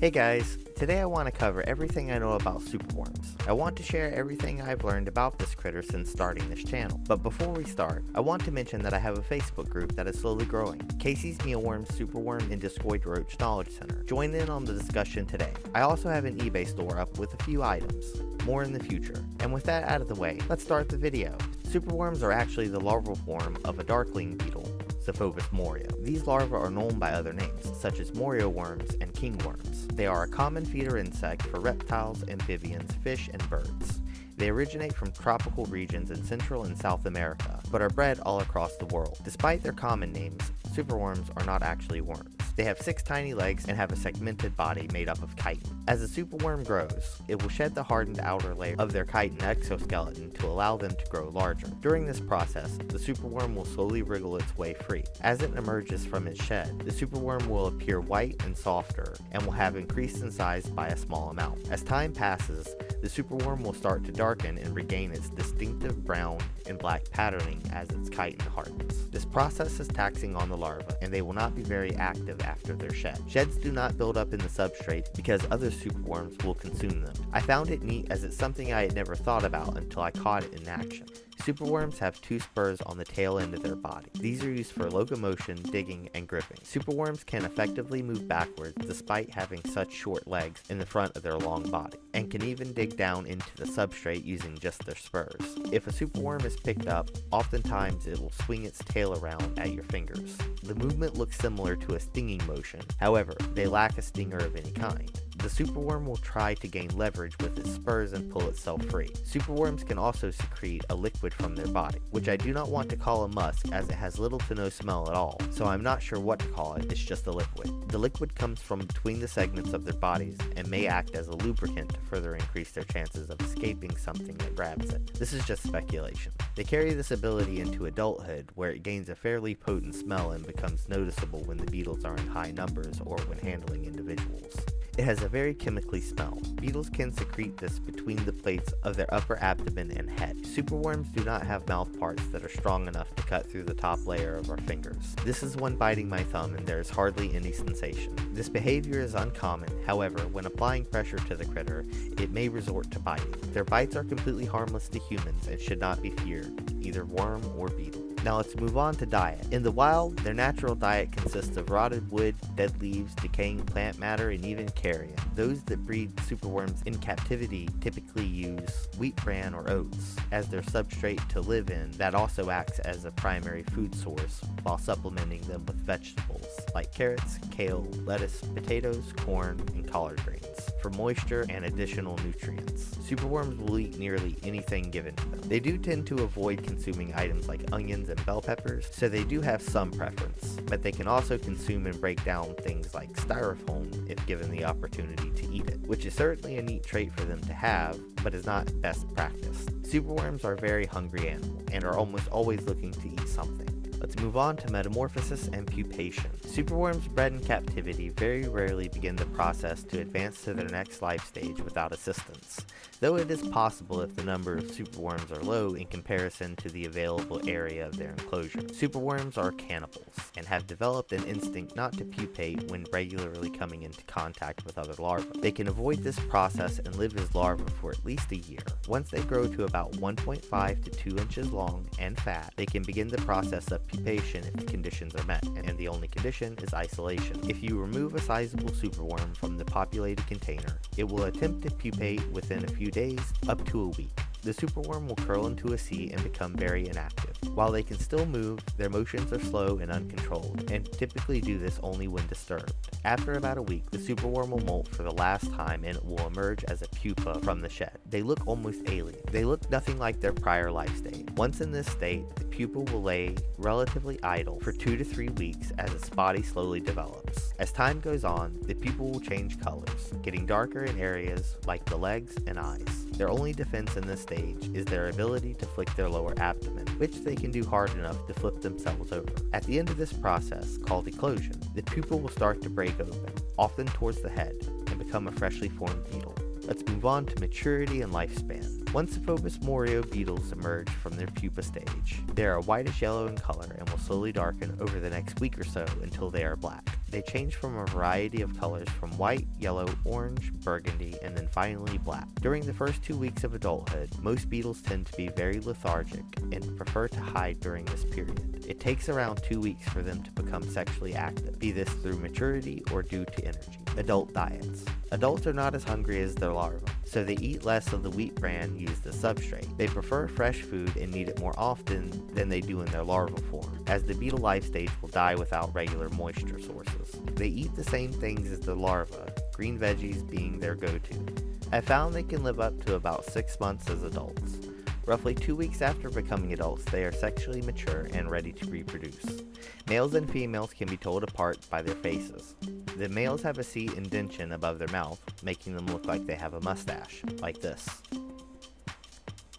Hey guys, today I want to cover everything I know about superworms. I want to share everything I've learned about this critter since starting this channel. But before we start, I want to mention that I have a Facebook group that is slowly growing, Casey's Mealworms Superworm and Discoid Roach Knowledge Center. Join in on the discussion today. I also have an eBay store up with a few items. More in the future. And with that out of the way, let's start the video. Superworms are actually the larval form of a darkling beetle, Zophobas morio. These larvae are known by other names, such as morio worms and king worms. They are a common feeder insect for reptiles, amphibians, fish, and birds. They originate from tropical regions in Central and South America, but are bred all across the world. Despite their common names, superworms are not actually worms. They have 6 tiny legs and have a segmented body made up of chitin. As a superworm grows, it will shed the hardened outer layer of their chitin exoskeleton to allow them to grow larger. During this process, the superworm will slowly wriggle its way free. As it emerges from its shed, the superworm will appear white and softer and will have increased in size by a small amount. As time passes, the superworm will start to darken and regain its distinctive brown and black patterning as its chitin hardens. This process is taxing on the larva, and they will not be very active after their shed. Sheds do not build up in the substrate because other superworms will consume them. I found it neat as it's something I had never thought about until I caught it in action. Superworms have 2 spurs on the tail end of their body. These are used for locomotion, digging, and gripping. Superworms can effectively move backwards despite having such short legs in the front of their long body, and can even dig down into the substrate using just their spurs. If a superworm is picked up, oftentimes it will swing its tail around at your fingers. The movement looks similar to a stinging motion, however, they lack a stinger of any kind. The superworm will try to gain leverage with its spurs and pull itself free. Superworms can also secrete a liquid from their body, which I do not want to call a musk as it has little to no smell at all, so I'm not sure what to call it, it's just a liquid. The liquid comes from between the segments of their bodies and may act as a lubricant to further increase their chances of escaping something that grabs it. This is just speculation. They carry this ability into adulthood, where it gains a fairly potent smell and becomes noticeable when the beetles are in high numbers or when handling individuals. It has a very chemically smell. Beetles can secrete this between the plates of their upper abdomen and head. Superworms do not have mouth parts that are strong enough to cut through the top layer of our fingers. This is when biting my thumb and there is hardly any sensation. This behavior is uncommon, however, when applying pressure to the critter, it may resort to biting. Their bites are completely harmless to humans and should not be feared, either worm or beetle. Now let's move on to diet. In the wild, their natural diet consists of rotted wood, dead leaves, decaying plant matter, and even carrion. Those that breed superworms in captivity typically use wheat bran or oats as their substrate to live in that also acts as a primary food source while supplementing them with vegetables like carrots, kale, lettuce, potatoes, corn, and collard greens for moisture and additional nutrients. Superworms will eat nearly anything given to them. They do tend to avoid consuming items like onions and bell peppers, so they do have some preference, but they can also consume and break down things like styrofoam if given the opportunity to eat it, which is certainly a neat trait for them to have, but is not best practice. Superworms are a very hungry animal and are almost always looking to eat something. Let's move on to metamorphosis and pupation. Superworms bred in captivity very rarely begin the process to advance to their next life stage without assistance, though it is possible if the number of superworms are low in comparison to the available area of their enclosure. Superworms are cannibals and have developed an instinct not to pupate when regularly coming into contact with other larvae. They can avoid this process and live as larvae for at least a year. Once they grow to about 1.5 to 2 inches long and fat, they can begin the process of pupation if the conditions are met, and the only condition is isolation. If you remove a sizable superworm from the populated container, it will attempt to pupate within a few days up to a week. The superworm will curl into a C and become very inactive. While they can still move, their motions are slow and uncontrolled, and typically do this only when disturbed. After about a week, the superworm will molt for the last time and it will emerge as a pupa from the shed. They look almost alien. They look nothing like their prior life state. Once in this state, the pupa will lay relatively idle for 2 to 3 weeks as its body slowly develops. As time goes on, the pupa will change colors, getting darker in areas like the legs and eyes. Their only defense in this stage is their ability to flick their lower abdomen, which they can do hard enough to flip themselves over. At the end of this process, called eclosion, the pupa will start to break open, often towards the head, and become a freshly formed beetle. Let's move on to maturity and lifespan. Once Zophobas morio beetles emerge from their pupa stage, they are whitish yellow in color and will slowly darken over the next week or so until they are black. They change from a variety of colors from white, yellow, orange, burgundy, and then finally black. During the first 2 weeks of adulthood, most beetles tend to be very lethargic and prefer to hide during this period. It takes around 2 weeks for them to become sexually active, be this through maturity or due to energy. Adult diets. Adults are not as hungry as their larvae, so they eat less of the wheat bran used as substrate. They prefer fresh food and need it more often than they do in their larval form, as the beetle life stage will die without regular moisture sources. They eat the same things as the larva, green veggies being their go-to. I found they can live up to about 6 months as adults. Roughly 2 weeks after becoming adults, they are sexually mature and ready to reproduce. Males and females can be told apart by their faces. The males have a C indentation above their mouth, making them look like they have a mustache, like this.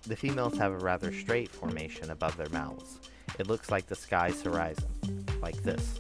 The females have a rather straight formation above their mouths. It looks like the sky's horizon, like this.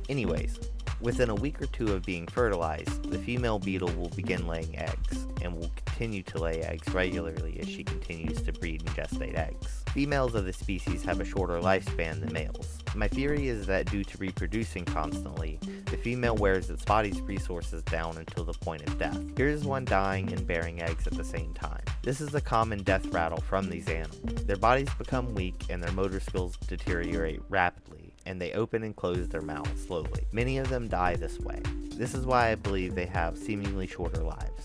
Anyways, within a week or two of being fertilized, the female beetle will begin laying eggs, and will continue to lay eggs regularly as she continues to breed and gestate eggs. Females of the species have a shorter lifespan than males. My theory is that due to reproducing constantly, the female wears its body's resources down until the point of death. Here is one dying and bearing eggs at the same time. This is a common death rattle from these animals. Their bodies become weak and their motor skills deteriorate rapidly, and they open and close their mouths slowly. Many of them die this way. This is why I believe they have seemingly shorter lives.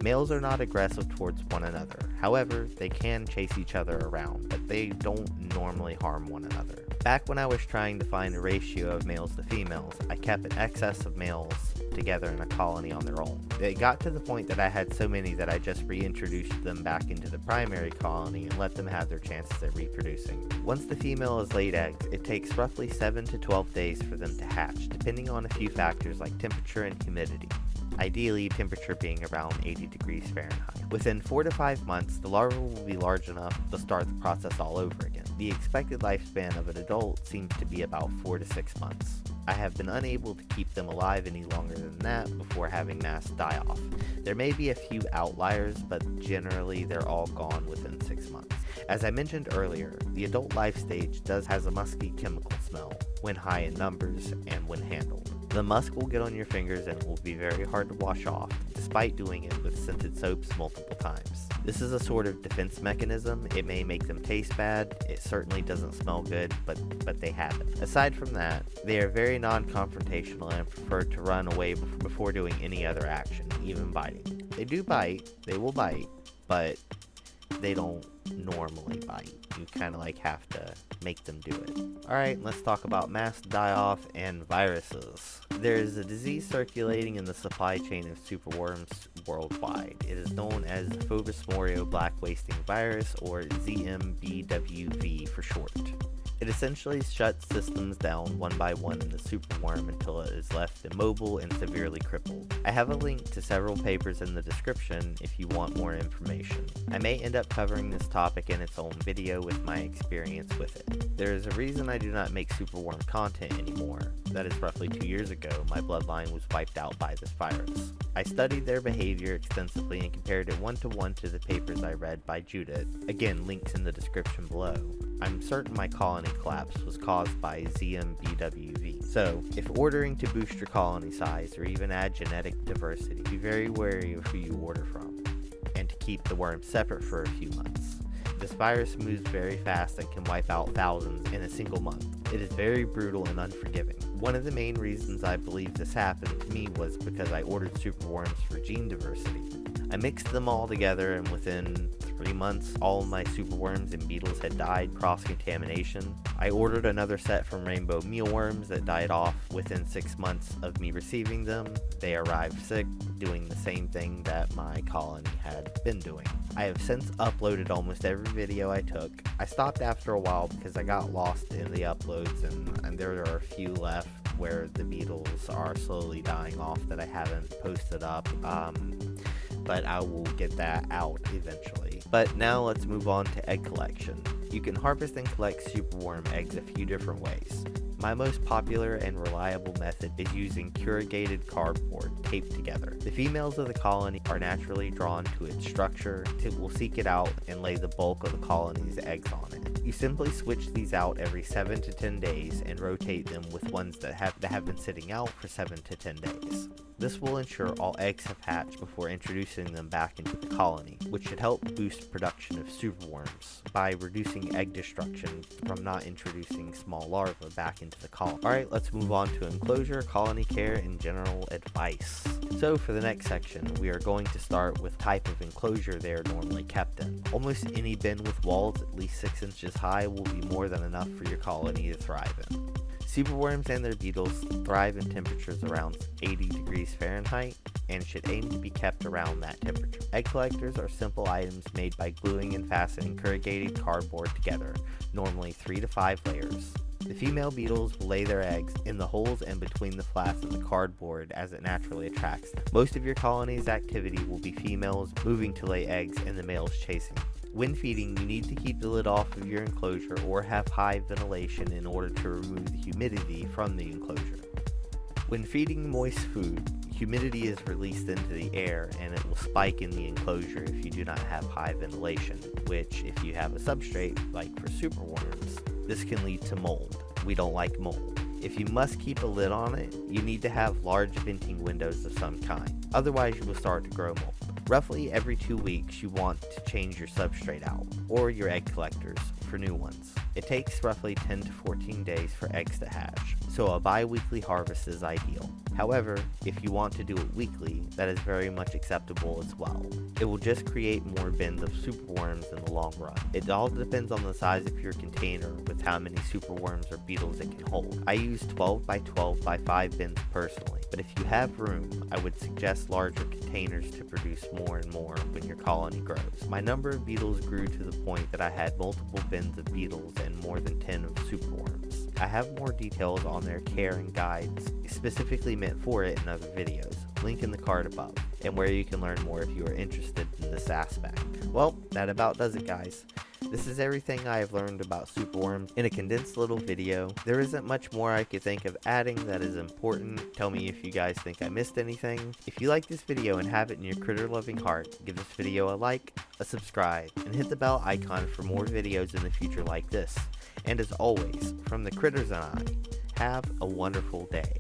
Males are not aggressive towards one another. However, they can chase each other around, but they don't normally harm one another. Back when I was trying to find a ratio of males to females, I kept an excess of males together in a colony on their own. It got to the point that I had so many that I just reintroduced them back into the primary colony and let them have their chances at reproducing. Once the female has laid eggs, it takes roughly 7 to 12 days for them to hatch, depending on a few factors like temperature and humidity. Ideally, temperature being around 80 degrees Fahrenheit. Within 4 to 5 months, the larva will be large enough to start the process all over again. The expected lifespan of an adult seems to be about 4 to 6 months. I have been unable to keep them alive any longer than that before having mass die off. There may be a few outliers, but generally they're all gone within 6 months. As I mentioned earlier, the adult life stage does has a musky chemical smell when high in numbers and when handled. The musk will get on your fingers and will be very hard to wash off, despite doing it with scented soaps multiple times. This is a sort of defense mechanism. It may make them taste bad, it certainly doesn't smell good, but they have it. Aside from that, they are very non-confrontational and prefer to run away before doing any other action, even biting. They do bite, they will bite, but they don't normally bite. You kind of like have to make them do it. Alright, let's talk about mass die-off and viruses. There is a disease circulating in the supply chain of superworms worldwide. It is known as Zophobas morio black wasting virus, or ZmBWV for short. It essentially shuts systems down one by one in the superworm until it is left immobile and severely crippled. I have a link to several papers in the description if you want more information. I may end up covering this topic in its own video with my experience with it. There is a reason I do not make superworm content anymore. That is roughly 2 years ago, my bloodline was wiped out by this virus. I studied their behavior extensively and compared it one-to-one to the papers I read by Judith. Again, links in the description below. I'm certain my colony collapse was caused by ZmBWV. So, if ordering to boost your colony size or even add genetic diversity, be very wary of who you order from, and to keep the worm separate for a few months. This virus moves very fast and can wipe out thousands in a single month. It is very brutal and unforgiving. One of the main reasons I believe this happened to me was because I ordered superworms for gene diversity. I mixed them all together, and within 3 months, all of my superworms and beetles had died cross-contamination. I ordered another set from rainbow mealworms that died off within 6 months of me receiving them. They arrived sick, doing the same thing that my colony had been doing. I have since uploaded almost every video I took. I stopped after a while because I got lost in the uploads, and there are a few left where the beetles are slowly dying off that I haven't posted up. But I will get that out eventually. But now let's move on to egg collection. You can harvest and collect superworm eggs a few different ways. My most popular and reliable method is using corrugated cardboard taped together. The females of the colony are naturally drawn to its structure, will seek it out and lay the bulk of the colony's eggs on it. You simply switch these out every 7 to 10 days and rotate them with ones that have been sitting out for 7 to 10 days. This will ensure all eggs have hatched before introducing them back into the colony, which should help boost production of superworms by reducing egg destruction from not introducing small larvae back into the colony. Alright, let's move on to enclosure, colony care, and general advice. So for the next section, we are going to start with type of enclosure they are normally kept in. Almost any bin with walls at least 6 inches high will be more than enough for your colony to thrive in. Superworms and their beetles thrive in temperatures around 80 degrees Fahrenheit and should aim to be kept around that temperature. Egg collectors are simple items made by gluing and fastening corrugated cardboard together, normally 3 to 5 layers. The female beetles will lay their eggs in the holes and between the flats of the cardboard as it naturally attracts them. Most of your colony's activity will be females moving to lay eggs and the males chasing. When feeding, you need to keep the lid off of your enclosure or have high ventilation in order to remove the humidity from the enclosure. When feeding moist food, humidity is released into the air and it will spike in the enclosure if you do not have high ventilation, which if you have a substrate, like for superworms, this can lead to mold. We don't like mold. If you must keep a lid on it, you need to have large venting windows of some kind. Otherwise, you will start to grow mold. Roughly every 2 weeks, you want to change your substrate out, or your egg collectors, for new ones. It takes roughly 10 to 14 days for eggs to hatch, so a bi-weekly harvest is ideal. However, if you want to do it weekly, that is very much acceptable as well. It will just create more bins of superworms in the long run. It all depends on the size of your container with how many superworms or beetles it can hold. I use 12 by 12 by 5 bins personally, but if you have room, I would suggest larger containers to produce more and more when your colony grows. My number of beetles grew to the point that I had multiple bins of beetles and more than 10 of superworms. I have more details on their care and guides specifically meant for it in other videos, link in the card above, and where you can learn more if you are interested in this aspect. Well, that about does it, guys. This is everything I have learned about superworms in a condensed little video. There isn't much more I could think of adding that is important. Tell me if you guys think I missed anything. If you like this video and have it in your critter loving heart, give this video a like, a subscribe, and hit the bell icon for more videos in the future like this. And as always, from the critters and I, have a wonderful day.